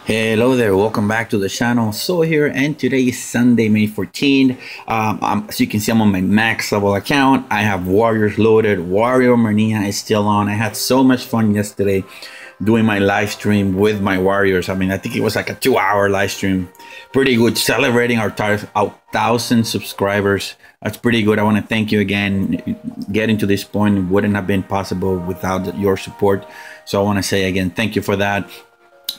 Hello there, welcome back to the channel. So here, and today is Sunday, May 14th. As you can see, I'm on my max level account. I have warriors loaded. Warrior Mania is still on. I had so much fun yesterday doing my live stream with my warriors. I mean, I think it was like a 2-hour live stream. Pretty good, celebrating our 1,000 subscribers. That's pretty good. I want to thank you again. Getting to this point wouldn't have been possible without your support. So I want to say again, thank you for that.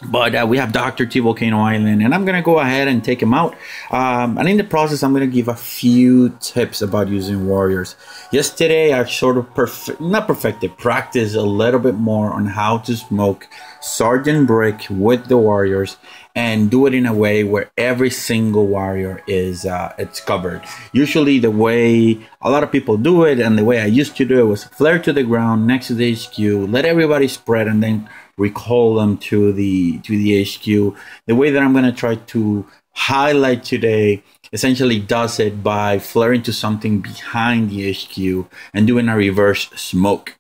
But we have DR T Volcano Island, and I'm going to go ahead and take him out. And in the process, I'm going to give a few tips about using warriors. Yesterday, I sort of practiced a little bit more on how to smoke Sergeant Brick with the warriors and do it in a way where every single warrior is it's covered. Usually the way a lot of people do it, and the way I used to do it, was flare to the ground next to the HQ, let everybody spread, and then recall them to the HQ. The way that I'm going to try to highlight today essentially does it by flaring to something behind the HQ and doing a reverse smoke.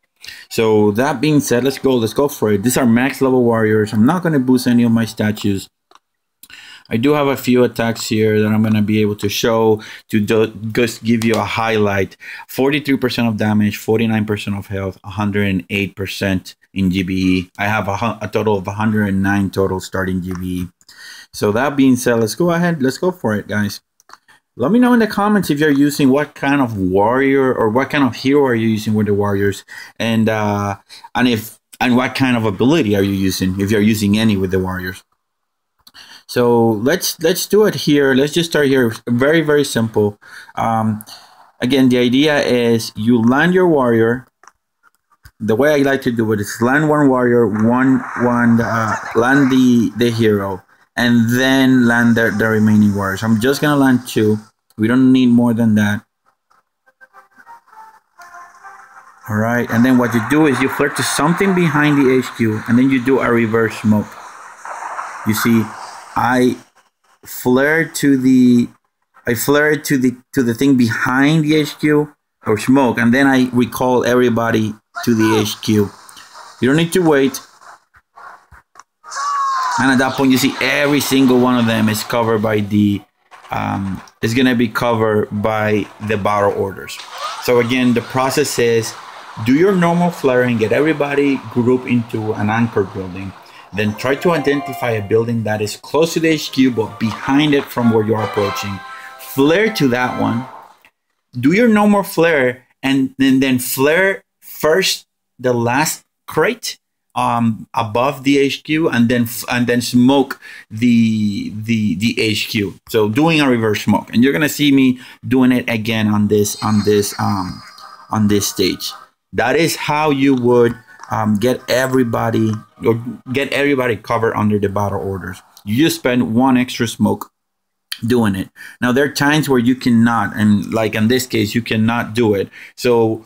So that being said, let's go for it. These are max level warriors. I'm not going to boost any of my statues. I do have a few attacks here that I'm going to be able to show to just give you a highlight. 43% of damage, 49% of health, 108% in GBE. I have a total of 109 total starting GBE. So that being said, let's go ahead. Let's go for it, guys. Let me know in the comments if you're using what kind of warrior or what kind of hero are you using with the warriors, and what kind of ability are you using, if you're using any with the warriors. So let's do it here. Let's just start here. Very, very simple. Again, the idea is you land your warrior. The way I like to do it is land one warrior, land the hero, and then land the remaining warriors. I'm just gonna land 2. We don't need more than that. All right, and then what you do is you flare to something behind the HQ, and then you do a reverse smoke. You see, I flare to the thing behind the HQ or smoke, and then I recall everybody to the HQ. You don't need to wait. And at that point, you see every single one of them is covered by the is gonna be covered by the battle orders. So again, the process is do your normal flaring, get everybody grouped into an anchor building. Then try to identify a building that is close to the HQ but behind it from where you're approaching. Flare to that one. Do your normal flare, and then flare first the last crate above the HQ, and then smoke the HQ. So doing a reverse smoke, and you're gonna see me doing it again on this stage. That is how you would get everybody covered under the battle orders. You just spend 1 extra smoke doing it. Now there are times where you cannot, and like in this case, you cannot do it. So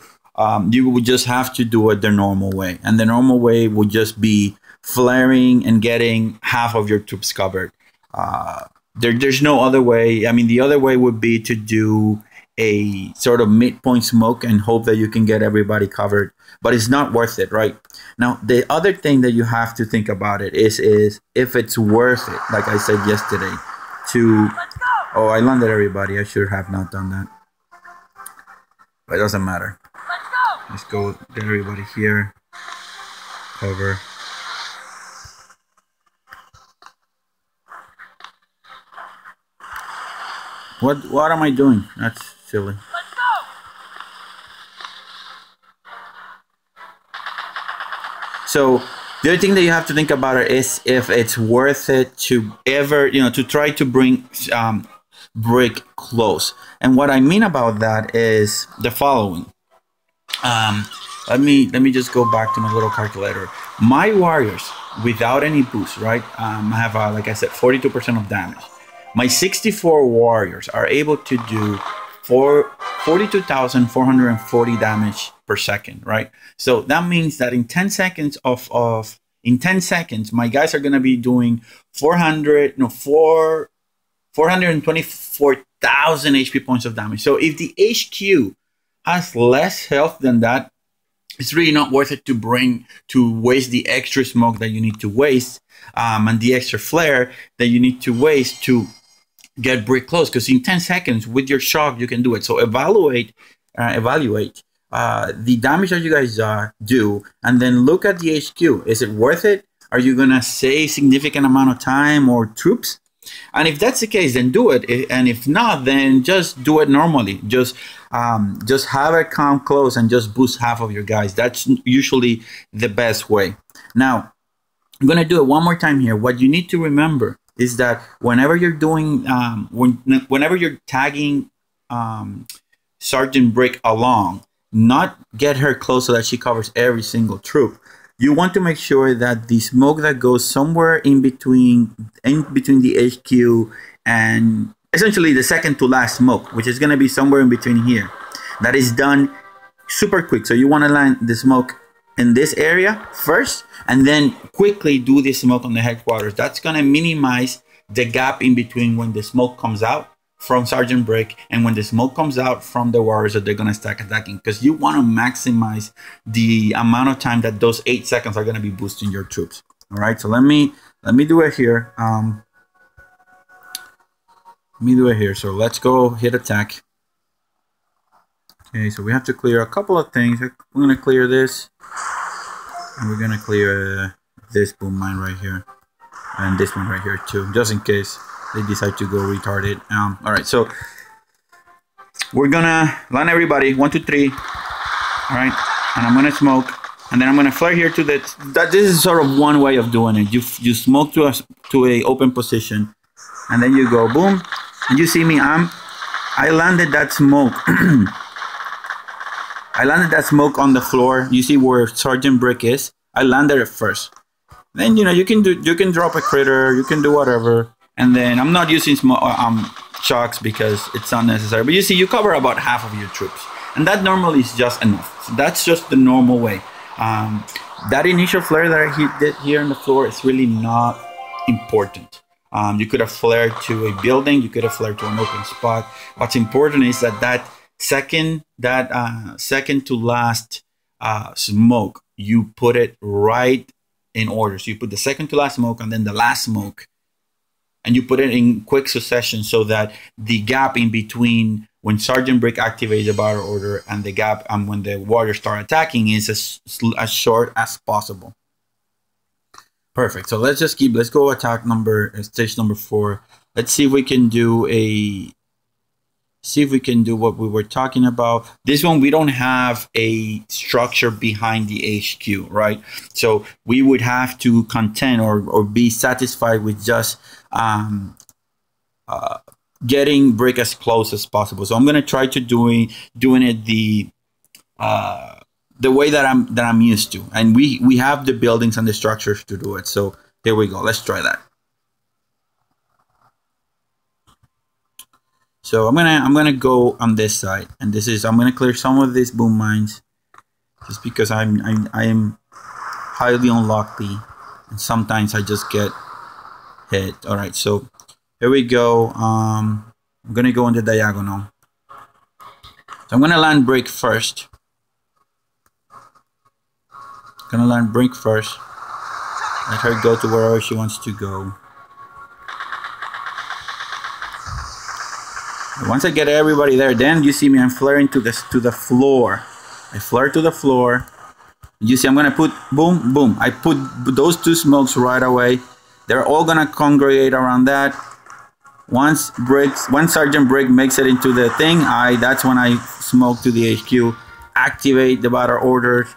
you would just have to do it the normal way, and the normal way would just be flaring and getting half of your troops covered. There's no other way. I mean, the other way would be to do a sort of midpoint smoke and hope that you can get everybody covered, but it's not worth it, right? Now, the other thing that you have to think about it is if it's worth it, like I said yesterday, to... Oh, I landed everybody. I should have not done that. But it doesn't matter. Let's go get everybody here. Cover. What am I doing? That's silly. So the other thing that you have to think about it is if it's worth it to ever, to try to bring Brick close. And what I mean about that is the following. Let me just go back to my little calculator. My warriors, without any boost, right? I have, like I said, 42% of damage. My 64 warriors are able to do 42,440 damage per second, right? So that means that in 10 seconds in 10 seconds, my guys are gonna be doing 424,000 HP points of damage. So if the HQ has less health than that, it's really not worth it to waste the extra smoke that you need to waste, and the extra flare that you need to waste to get brick close, because in 10 seconds with your shock you can do it. So evaluate the damage that you guys do, and then look at the HQ. Is it worth it? Are you gonna save significant amount of time or troops? And if that's the case, then do it. And if not, then just do it normally. Just have it come close and just boost half of your guys. That's usually the best way. Now, I'm gonna do it one more time here. What you need to remember is that whenever you're doing, whenever you're tagging Sergeant Brick along, not get her close so that she covers every single troop. You want to make sure that the smoke that goes somewhere in between the HQ and essentially the second to last smoke, which is going to be somewhere in between here, that is done super quick. So you want to land the smoke in this area first, and then quickly do the smoke on the headquarters. That's going to minimize the gap in between when the smoke comes out from Sergeant Brick and when the smoke comes out from the warriors that they're going to start attacking, because you want to maximize the amount of time that those 8 seconds are going to be boosting your troops. All right, so let me do it here. So let's go hit attack. Okay, so we have to clear a couple of things. We're going to clear this, and we're going to clear this boom mine right here, and this one right here too, just in case they decide to go retarded. All right, so we're gonna land everybody 1, 2, 3. All right, and I'm gonna smoke, and then I'm gonna flare here to the. This is sort of one way of doing it. You smoke to a open position, and then you go boom, and you see me. I landed that smoke. I landed that smoke on the floor. You see where Sergeant Brick is. I landed it first. Then you can drop a critter. You can do whatever. And then I'm not using shocks because it's unnecessary. But you see, you cover about half of your troops. And that normally is just enough. So that's just the normal way. That initial flare that I did here on the floor is really not important. You could have flared to a building. You could have flared to an open spot. What's important is that second to last smoke, you put it right in order. So you put the second to last smoke and then the last smoke, and you put it in quick succession so that the gap in between when Sergeant Brick activates the battle order and the gap and when the warriors start attacking is as short as possible. Perfect. So let's go attack stage number 4. Let's see if we can do what we were talking about. This one, we don't have a structure behind the HQ, right? So we would have to contend or be satisfied with just getting Brick as close as possible. So I'm gonna try to doing it the way that I'm used to, and we have the buildings and the structures to do it. So there we go. Let's try that. So I'm gonna go on this side, and I'm gonna clear some of these boom mines, just because I am highly unlucky, and sometimes I just get hit. All right, so here we go. I'm gonna go on the diagonal. So I'm gonna land Brick first. Gonna land Brick first. Let her go to wherever she wants to go. Once I get everybody there, then you see me, I'm flaring to the floor. I flare to the floor. You see, I'm gonna put boom, boom. I put those 2 smokes right away. They're all gonna congregate around that. Once Sergeant Brick makes it into the thing, that's when I smoke to the HQ, activate the battle orders,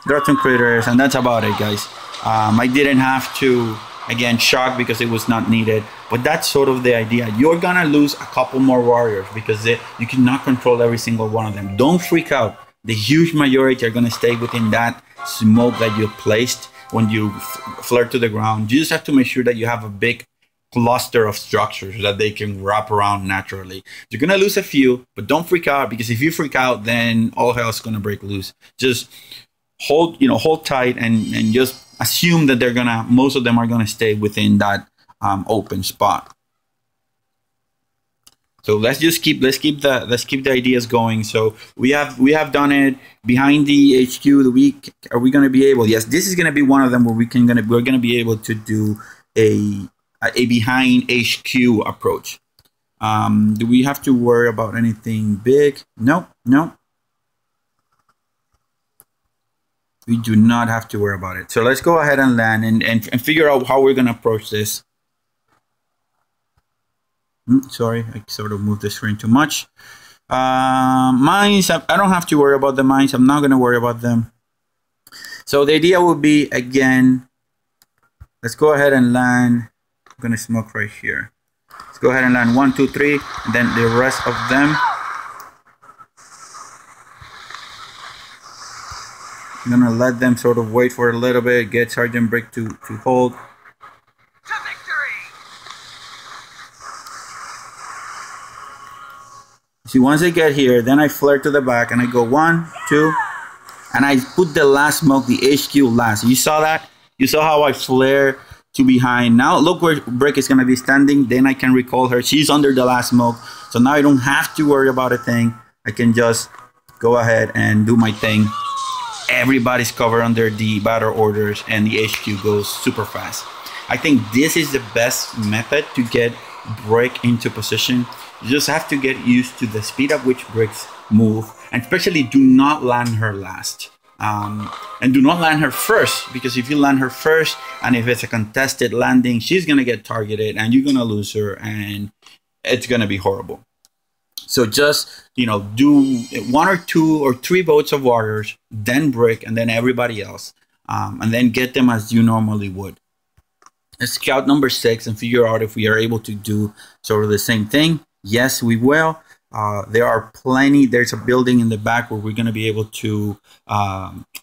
drop some critters, and that's about it, guys. I didn't have to, again, shock because it was not needed, but that's sort of the idea. You're gonna lose a couple more warriors because you cannot control every single one of them. Don't freak out. The huge majority are gonna stay within that smoke that you placed when you flare to the ground. You just have to make sure that you have a big cluster of structures that they can wrap around naturally. You're gonna lose a few, but don't freak out, because if you freak out, then all hell's gonna break loose. Just hold tight and just assume that most of them are gonna stay within that open spot. So let's keep the ideas going. So we have done it behind the HQ. Are we gonna be able? Yes, this is gonna be one of them where we're gonna be able to do a behind HQ approach. Do we have to worry about anything big? No, no. We do not have to worry about it. So let's go ahead and land and figure out how we're gonna approach this. Sorry, I sort of moved the screen too much. Mines, I don't have to worry about the mines. I'm not going to worry about them. So the idea would be, again, let's go ahead and land. I'm going to smoke right here. Let's go ahead and land 1, 2, 3, and then the rest of them. I'm going to let them sort of wait for a little bit, get Sergeant Brick to hold. See, once I get here, then I flare to the back and I go 1, 2, and I put the last smoke, the HQ last. You saw that? You saw how I flare to behind. Now look where Brick is going to be standing. Then I can recall her. She's under the last smoke. So now I don't have to worry about a thing. I can just go ahead and do my thing. Everybody's covered under the battle orders and the HQ goes super fast. I think this is the best method to get Brick into position. You just have to get used to the speed at which bricks move, and especially do not land her last. And do not land her first, because if you land her first and if it's a contested landing, she's gonna get targeted and you're gonna lose her and it's gonna be horrible. So just, you know, do 1 or 2 or 3 boats of warriors, then Brick, and then everybody else, and then get them as you normally would. Let's scout number 6 and figure out if we are able to do sort of the same thing. Yes, we will. There are plenty. There's a building in the back where we're going to be able to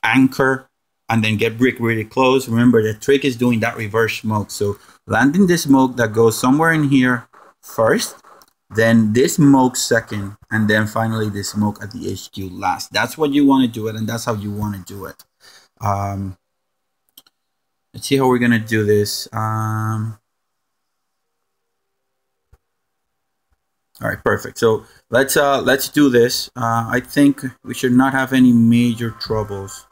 anchor and then get Brick really close. Remember, the trick is doing that reverse smoke. So landing the smoke that goes somewhere in here first, then this smoke second, and then finally the smoke at the HQ last. That's what you want to do it, and that's how you want to do it. Let's see how we're going to do this. All right, perfect. So let's do this. I think we should not have any major troubles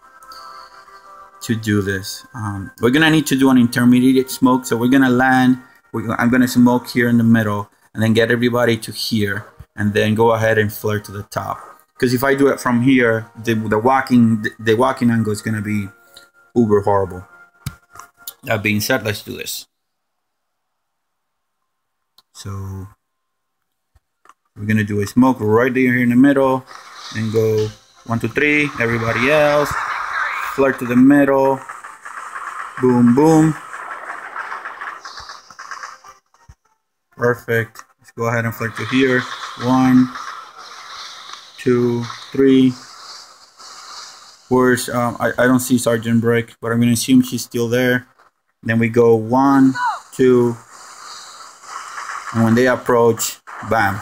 to do this. We're gonna need to do an intermediate smoke. So we're gonna land. I'm gonna smoke here in the middle, and then get everybody to here, and then go ahead and flare to the top. Because if I do it from here, the walking angle is gonna be uber horrible. That being said, let's do this. So we're gonna do a smoke right there in the middle and go 1, 2, 3. Everybody else, flare to the middle. Boom, boom. Perfect. Let's go ahead and flare to here. 1, 2, 3. Where's I don't see Sergeant Brick, but I'm gonna assume she's still there. Then we go 1, 2, and when they approach, bam.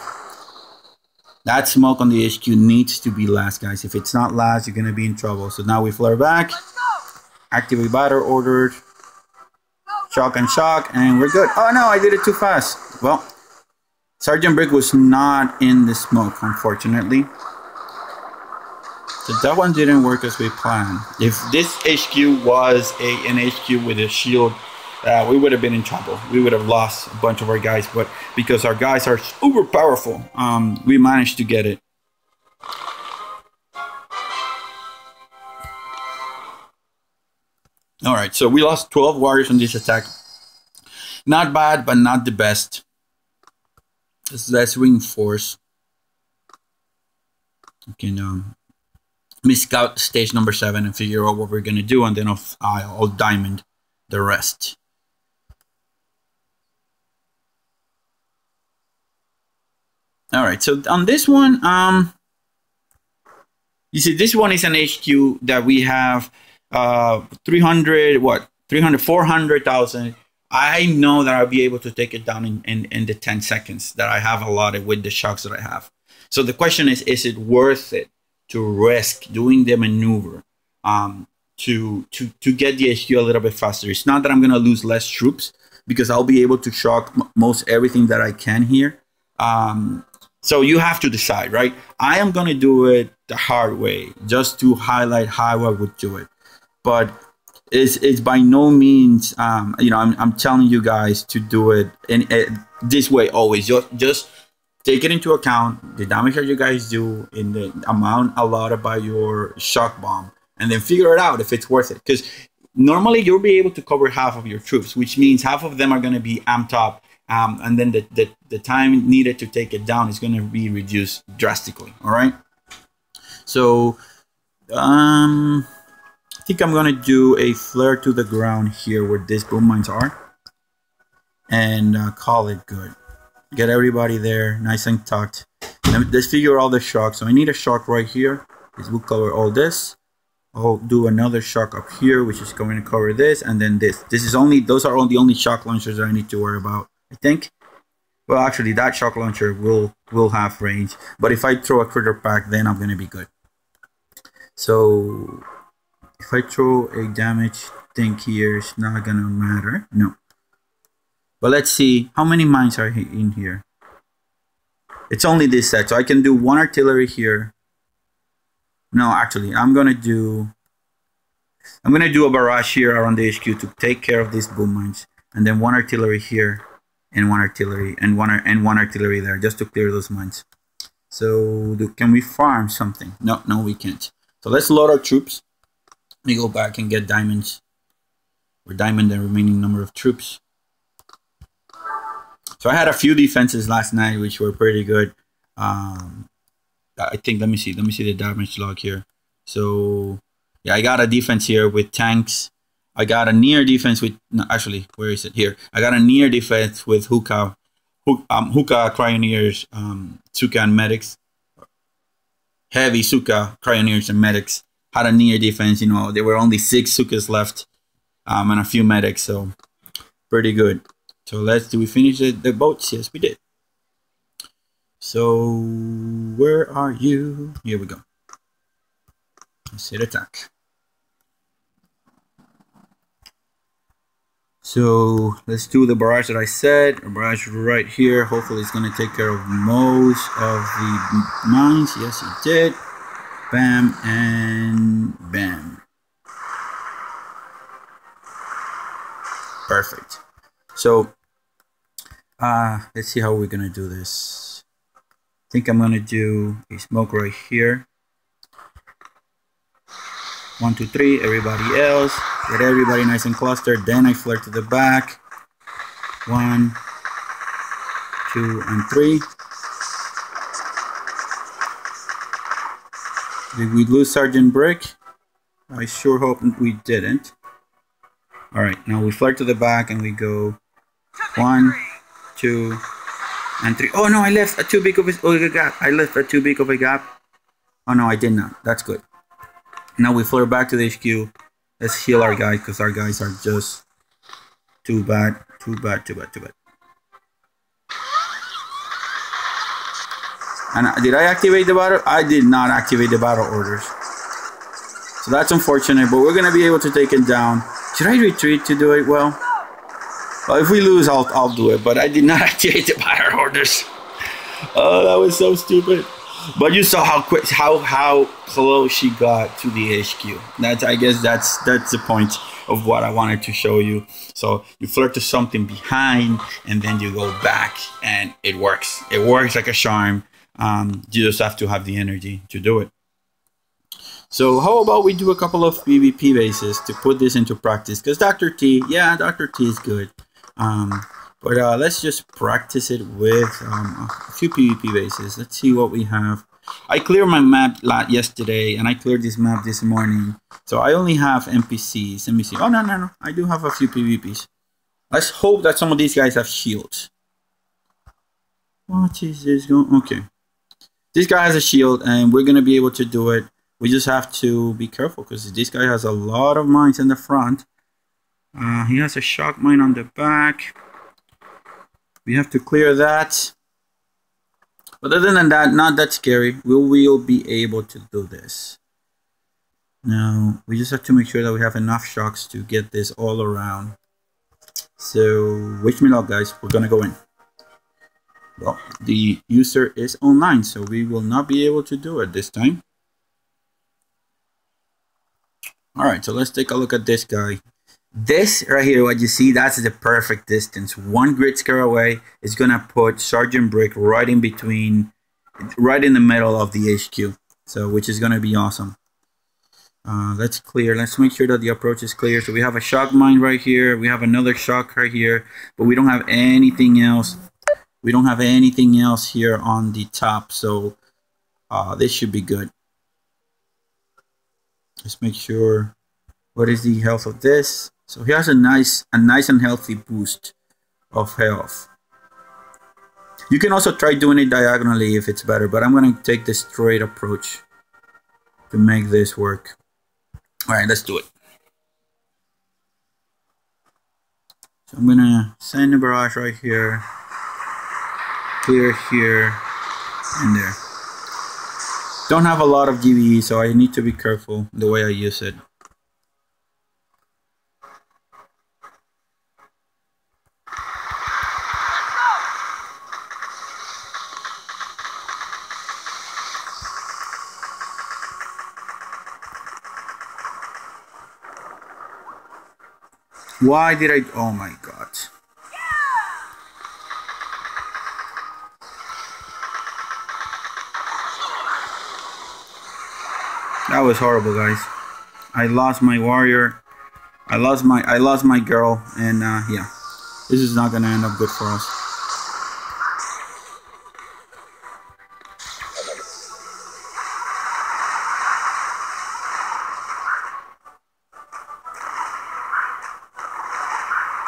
That smoke on the HQ needs to be last, guys. If it's not last, you're gonna be in trouble. So now we flare back, activate battle orders, shock and shock, and we're good. Oh no, I did it too fast. Well, Sergeant Brick was not in the smoke, unfortunately. So that one didn't work as we planned. If this HQ was an HQ with a shield, we would have been in trouble. We would have lost a bunch of our guys, but because our guys are super powerful, we managed to get it. All right, so we lost 12 warriors on this attack. Not bad, but not the best. Let's reinforce. Okay, now me scout stage number 7 and figure out what we're gonna do, and then I'll diamond the rest. All right, so on this one, you see, this one is an HQ that we have 400,000. I know that I'll be able to take it down in the 10 seconds that I have allotted with the shocks that I have. So the question is it worth it to risk doing the maneuver to get the HQ a little bit faster? It's not that I'm going to lose less troops, because I'll be able to shock most everything that I can here. So you have to decide, right? I am going to do it the hard way just to highlight how I would do it. But it's by no means, you know, I'm telling you guys to do it in this way always. Just take it into account, the damage that you guys do in the amount allotted by your shock bomb, and then figure it out if it's worth it. Because normally you'll be able to cover half of your troops, which means half of them are going to be amped up. And then the time needed to take it down is going to be reduced drastically. All right. So I think I'm going to do a flare to the ground here where these boom mines are, and call it good. Get everybody there nice and tucked. Let's figure all the shocks. So I need a shock right here. This will cover all this. I'll do another shock up here, which is going to cover this, and then this. Those are all the only shock launchers that I need to worry about, I think. Well, actually, that shock launcher will have range, but if I throw a critter pack, then I'm gonna be good. So if I throw a damage thing here, it's not gonna matter. No. But let's see how many mines are in here. It's only this set, so I can do one artillery here. No, actually, I'm gonna do a barrage here around the HQ to take care of these boom mines, and then one artillery here, and one artillery, and one artillery there, just to clear those mines. So, can we farm something? No, we can't. So let's load our troops. Let me go back and get diamonds. Or diamond the remaining number of troops. So I had a few defenses last night, which were pretty good. I think, let me see the damage log here. So yeah, I got a defense here with tanks. I got a near defense with, no, actually, where is it? Here. I got a near defense with hookah cryoneers, Suka and medics. Heavy Suka cryoneers and medics. Had a near defense, you know, there were only 6 Sukas left, and a few medics, so pretty good. So did we finish the boats? Yes, we did. So where are you? Here we go. Let's hit attack. So let's do the barrage that I said. A barrage right here. Hopefully it's going to take care of most of the mines. Yes, it did. Bam and bam. Perfect. So let's see how we're going to do this. I think I'm going to do a smoke right here. 1, 2, 3, everybody else. Get everybody nice and clustered. Then I flare to the back. 1, 2, and 3. Did we lose Sergeant Brick? I sure hope we didn't. Alright, now we flare to the back and we go 1, 2, and 3. Oh no, I left too big of a gap. I left too big of a gap. Oh no, I did not. That's good. Now we flare back to the HQ. Let's heal our guys, because our guys are just too bad. Too bad. And did I activate the battle? I did not activate the battle orders. So that's unfortunate, but we're going to be able to take it down. Should I retreat to do it? Well, if we lose, I'll do it. But I did not activate the battle orders. Oh, that was so stupid. But you saw how quick, how close she got to the HQ. I guess that's the point of what I wanted to show you. So you flirt to something behind, and then you go back, and it works. It works like a charm. You just have to have the energy to do it. So how about we do a couple of PvP bases to put this into practice? Because Dr. T is good. But let's just practice it with a few PvP bases. Let's see what we have. I cleared my map yesterday, and I cleared this map this morning. So I only have NPCs. Let me see. Oh, no. I do have a few PvPs. Let's hope that some of these guys have shields. What is this going? Okay. This guy has a shield, and we're going to be able to do it. We just have to be careful, because this guy has a lot of mines in the front. He has a shock mine on the back. We have to clear that. But other than that, not that scary. We will be able to do this. Now, we just have to make sure that we have enough shocks to get this all around. So, wish me luck, guys. We're going to go in. Well, the user is online, so we will not be able to do it this time. All right, so let's take a look at this guy. This right here, what you see, that's the perfect distance. One grid scale away is gonna put Sergeant Brick right in between, right in the middle of the HQ. So, which is gonna be awesome. Let's clear. Let's make sure that the approach is clear. So we have a shock mine right here. We have another shock right here, but we don't have anything else. We don't have anything else here on the top. So this should be good. Let's make sure. What is the health of this? So he has a nice and healthy boost of health. You can also try doing it diagonally if it's better, but I'm going to take the straight approach to make this work. All right, let's do it. So I'm going to send a barrage right here, clear here, and there. Don't have a lot of GBE, so I need to be careful the way I use it. Why did I? Oh my god. That was horrible, guys. I lost my warrior. I lost my girl, and yeah, this is not gonna end up good for us.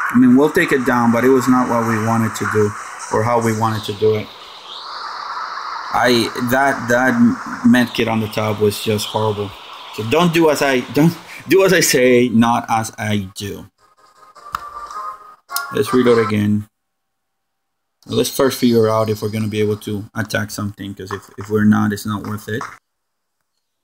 I mean, we'll take it down, but it was not what we wanted to do or how we wanted to do it. That medkit on the top was just horrible. So don't do as I say, not as I do. Let's reload again. Let's first figure out if we're gonna be able to attack something, because if we're not, it's not worth it.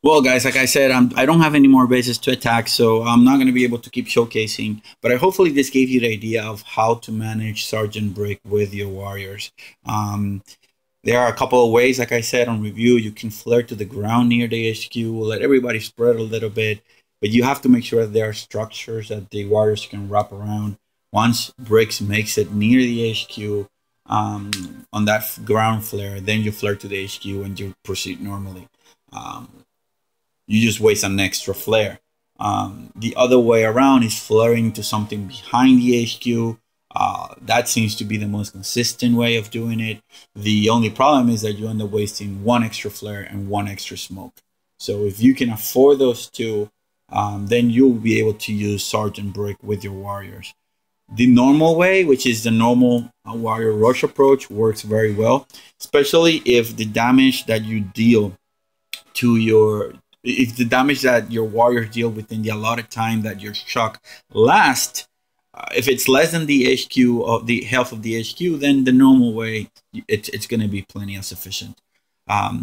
Well, guys, like I said, I don't have any more bases to attack, so I'm not going to be able to keep showcasing. But hopefully this gave you the idea of how to manage Sergeant Brick with your warriors. There are a couple of ways, like I said on review. You can flare to the ground near the HQ, let everybody spread a little bit. But you have to make sure that there are structures that the warriors can wrap around. Once Bricks makes it near the HQ, on that ground flare, then you flare to the HQ and you proceed normally. You just waste an extra flare. The other way around is flaring to something behind the HQ. That seems to be the most consistent way of doing it. The only problem is that you end up wasting one extra flare and one extra smoke. So if you can afford those two, then you'll be able to use Sergeant Brick with your warriors. The normal way, which is the normal warrior rush approach, works very well, especially if the damage that you deal to if the damage that your warriors deal within the allotted time that your shock lasts, if it's less than the HQ or the health of the HQ, then the normal way, it's going to be plenty of sufficient.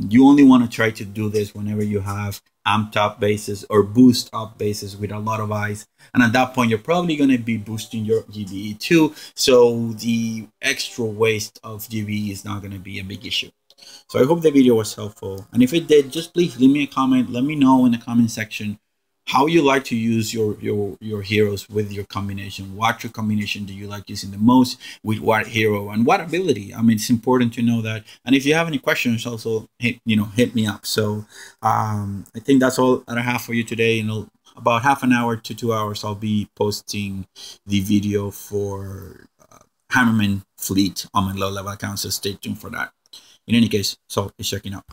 You only want to try to do this whenever you have amped up bases or boost up bases with a lot of eyes. And at that point, you're probably going to be boosting your GBE too. So the extra waste of GBE is not going to be a big issue. So I hope the video was helpful. And if it did, just please leave me a comment. Let me know in the comment section how you like to use your heroes with your combination. What your combination do you like using the most, with what hero and what ability? I mean, it's important to know that. And if you have any questions, also hit me up. So I think that's all that I have for you today. About half an hour to 2 hours, I'll be posting the video for Hammerman Fleet on my low level account. So stay tuned for that. In any case, Salt is checking out.